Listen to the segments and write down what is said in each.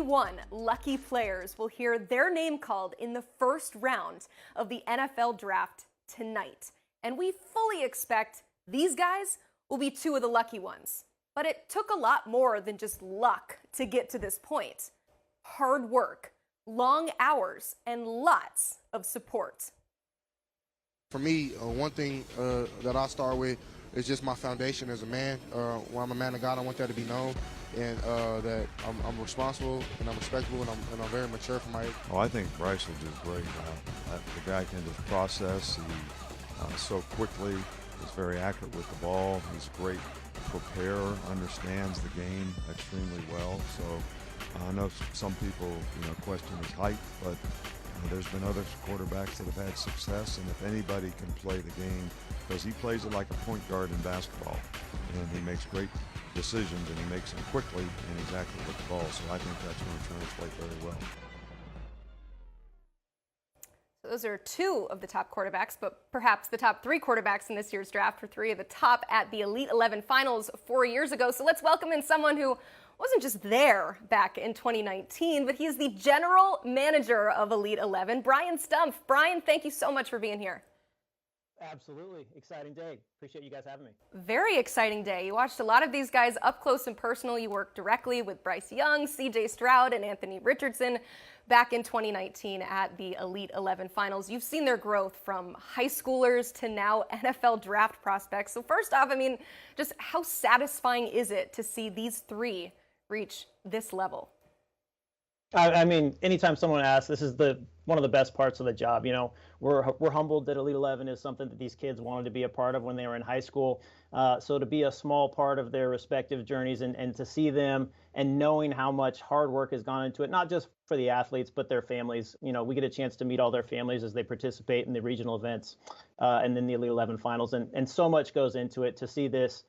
21 lucky players will hear their name called in the first round of the NFL draft tonight. And we fully expect these guys will be two of the lucky ones. But it took a lot more than just luck to get to this point. Hard work, long hours, and lots of support. For me, one thing that I start with is just my foundation as a man. When I'm a man of God, I want that to be known, and that I'm responsible and I'm respectable and I'm very mature for my age. Oh, I think Bryce will do great. The guy can just process so quickly. He's very accurate with the ball. He's a great preparer, understands the game extremely well. So I know some people question his height, but there's been other quarterbacks that have had success, and if anybody can play the game, because he plays it like a point guard in basketball, and he makes great decisions, and he makes them quickly, and he's accurate with the ball, so I think that's going to translate very well. So those are two of the top quarterbacks, but perhaps the top three quarterbacks in this year's draft were three of the top at the Elite 11 finals 4 years ago. So let's welcome in someone who wasn't just there back in 2019, but he is the general manager of Elite 11, Brian Stumpf. Brian, thank you so much for being here. Absolutely. Exciting day. Appreciate you guys having me. Very exciting day. You watched a lot of these guys up close and personal. You worked directly with Bryce Young, Stroud and Anthony Richardson back in 2019 at the Elite 11 finals. You've seen their growth from high schoolers to now NFL draft prospects. So first off, just how satisfying is it to see these three reach this level? Anytime someone asks, this is one of the best parts of the job. We're humbled that Elite 11 is something that these kids wanted to be a part of when they were in high school. So to be a small part of their respective journeys and to see them and knowing how much hard work has gone into it, not just for the athletes, but their families. We get a chance to meet all their families as they participate in the regional events and then the Elite 11 finals. And so much goes into it to see this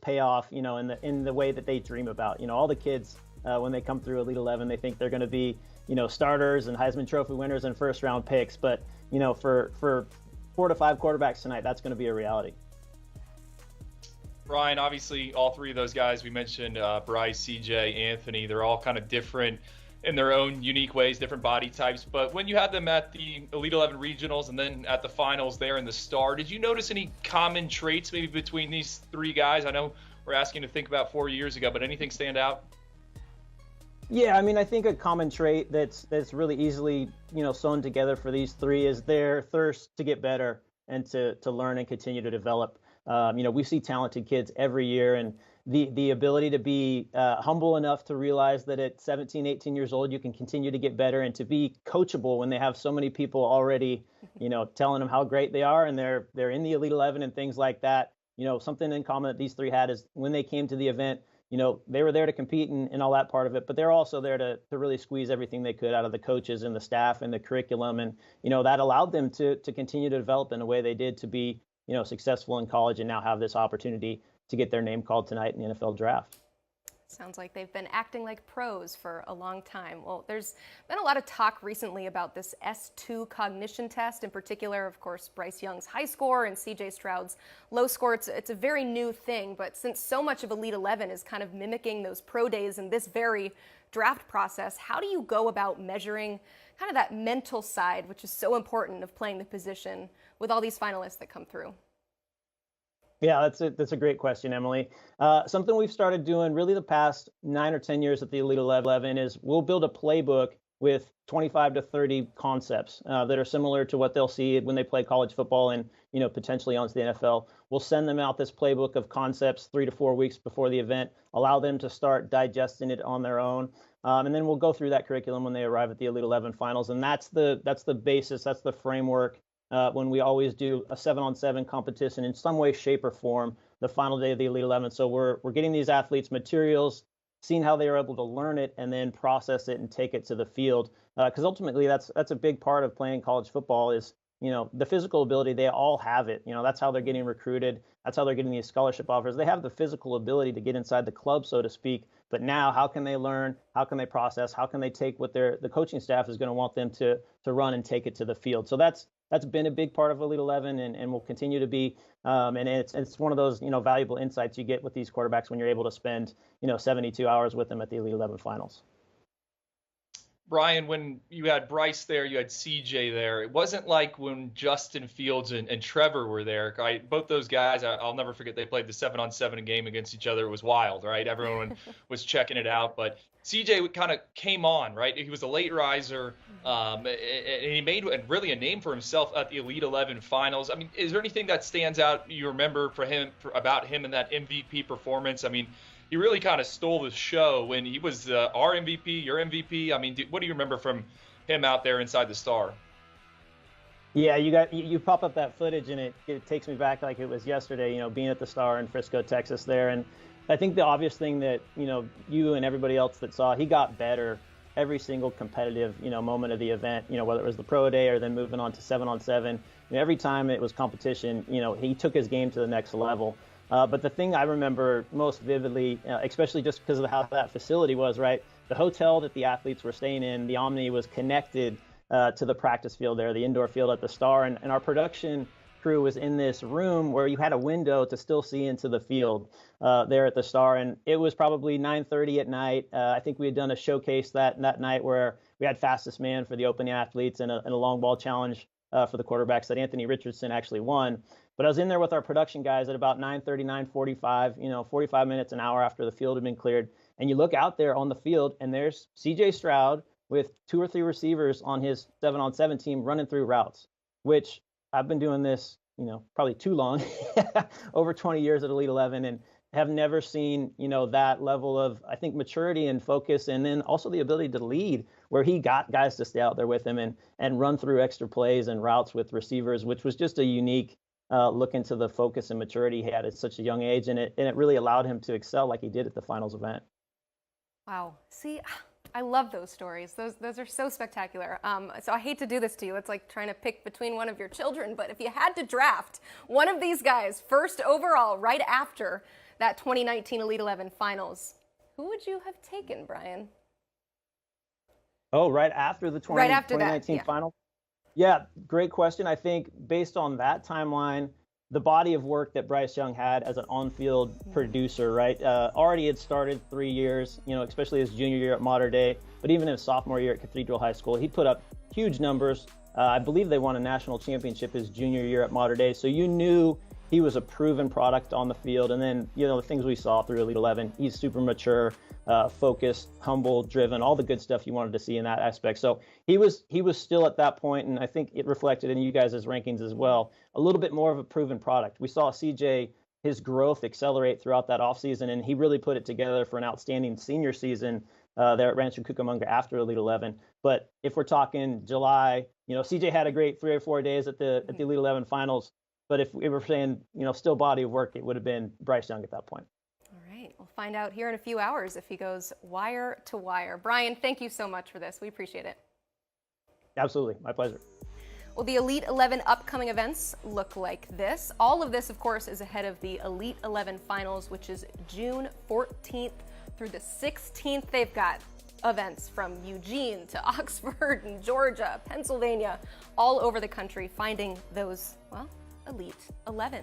payoff, in the way that they dream about. All the kids, when they come through Elite 11, they think they're going to be, starters and Heisman Trophy winners and first-round picks. But, for 4 to 5 quarterbacks tonight, that's going to be a reality. Brian, obviously, all three of those guys we mentioned, Bryce, CJ, Anthony, they're all kind of different in their own unique ways, different body types. But when you had them at the Elite 11 regionals and then at the finals there in the Star, did you notice any common traits maybe between these three guys? I know we're asking you to think about 4 years ago, but anything stand out? Yeah, I think a common trait that's really easily, sewn together for these three is their thirst to get better and to learn and continue to develop. We see talented kids every year, and the ability to be humble enough to realize that at 17, 18 years old, you can continue to get better and to be coachable when they have so many people already, telling them how great they are and they're in the Elite 11 and things like that. Something in common that these three had is when they came to the event, they were there to compete and all that part of it, but they're also there to really squeeze everything they could out of the coaches and the staff and the curriculum. And, that allowed them to continue to develop in a way they did to be, successful in college and now have this opportunity to get their name called tonight in the NFL draft. Sounds like they've been acting like pros for a long time. Well, there's been a lot of talk recently about this S2 cognition test, in particular, of course, Bryce Young's high score and CJ Stroud's low score. It's a very new thing, but since so much of Elite 11 is kind of mimicking those pro days and this very draft process, how do you go about measuring kind of that mental side, which is so important of playing the position with all these finalists that come through? Yeah, that's a great question, Emily. Something we've started doing really the past 9 or 10 years at the Elite 11 is we'll build a playbook with 25 to 30 concepts that are similar to what they'll see when they play college football and, potentially onto the NFL. We'll send them out this playbook of concepts 3 to 4 weeks before the event, allow them to start digesting it on their own. And then we'll go through that curriculum when they arrive at the Elite 11 finals. And that's the basis, that's the framework when we always do a 7-on-7 competition in some way, shape, or form the final day of the Elite 11. So we're getting these athletes materials, seeing how they are able to learn it, and then process it and take it to the field. Because ultimately, that's a big part of playing college football is, the physical ability. They all have it. That's how they're getting recruited. That's how they're getting these scholarship offers. They have the physical ability to get inside the club, so to speak. But now, how can they learn? How can they process? How can they take what the coaching staff is going to want them to run and take it to the field? So that's been a big part of Elite 11 and will continue to be. And it's one of those, valuable insights you get with these quarterbacks when you're able to spend, 72 hours with them at the Elite 11 finals. Brian, when you had Bryce there, you had CJ there. It wasn't like when Justin Fields and Trevor were there. Both those guys, I'll never forget, they played the 7-on-7 game against each other. It was wild, right? Everyone was checking it out. But CJ kind of came on, right? He was a late riser, and he made really a name for himself at the Elite 11 finals. I mean, is there anything that stands out you remember about him in that MVP performance? I mean, he really kind of stole the show when he was our MVP, your MVP. I mean, what do you remember from him out there inside the Star? Yeah, you pop up that footage and it takes me back like it was yesterday, being at the Star in Frisco, Texas there. And I think the obvious thing that, you and everybody else that saw, he got better every single competitive, moment of the event, whether it was the pro day or then moving on to 7-on-7. Every time it was competition, he took his game to the next level. But the thing I remember most vividly, especially just because of how that facility was, right? The hotel that the athletes were staying in, the Omni, was connected to the practice field there, the indoor field at the Star. And our production crew was in this room where you had a window to still see into the field there at the Star. And it was probably 9:30 at night. I think we had done a showcase that night where we had fastest man for the open athletes and a long ball challenge for the quarterbacks that Anthony Richardson actually won. But I was in there with our production guys at about 9:30, 9:45, 45 minutes, an hour after the field had been cleared. And you look out there on the field, and there's CJ Stroud with 2 or 3 receivers on his 7-on-7 team running through routes, which I've been doing this, probably too long, over 20 years at Elite 11, and have never seen, that level of, I think, maturity and focus, and then also the ability to lead, where he got guys to stay out there with him and run through extra plays and routes with receivers, which was just a unique look into the focus and maturity he had at such a young age, and it really allowed him to excel like he did at the finals event. Wow. See, I love those stories. Those are so spectacular. So I hate to do this to you. It's like trying to pick between one of your children, but if you had to draft one of these guys first overall right after that 2019 Elite 11 finals, who would you have taken, Brian? Oh, right after the 2019 finals? Yeah, great question. I think based on that timeline, the body of work that Bryce Young had as an on-field producer, right, already had started 3 years, especially his junior year at Mater Dei, but even his sophomore year at Cathedral High School, he put up huge numbers. I believe they won a national championship his junior year at Mater Dei, so you knew he was a proven product on the field. And then, the things we saw through Elite 11, he's super mature, focused, humble, driven, all the good stuff you wanted to see in that aspect. So he was still at that point, and I think it reflected in you guys' rankings as well, a little bit more of a proven product. We saw CJ, his growth accelerate throughout that offseason, and he really put it together for an outstanding senior season there at Rancho Cucamonga after Elite 11. But if we're talking July, CJ had a great 3 or 4 days at the Elite 11 finals. But if we were saying, still body of work, it would have been Bryce Young at that point. All right. We'll find out here in a few hours if he goes wire to wire. Brian, thank you so much for this. We appreciate it. Absolutely. My pleasure. Well, the Elite 11 upcoming events look like this. All of this, of course, is ahead of the Elite 11 finals, which is June 14th through the 16th. They've got events from Eugene to Oxford and Georgia, Pennsylvania, all over the country, finding those, Elite 11.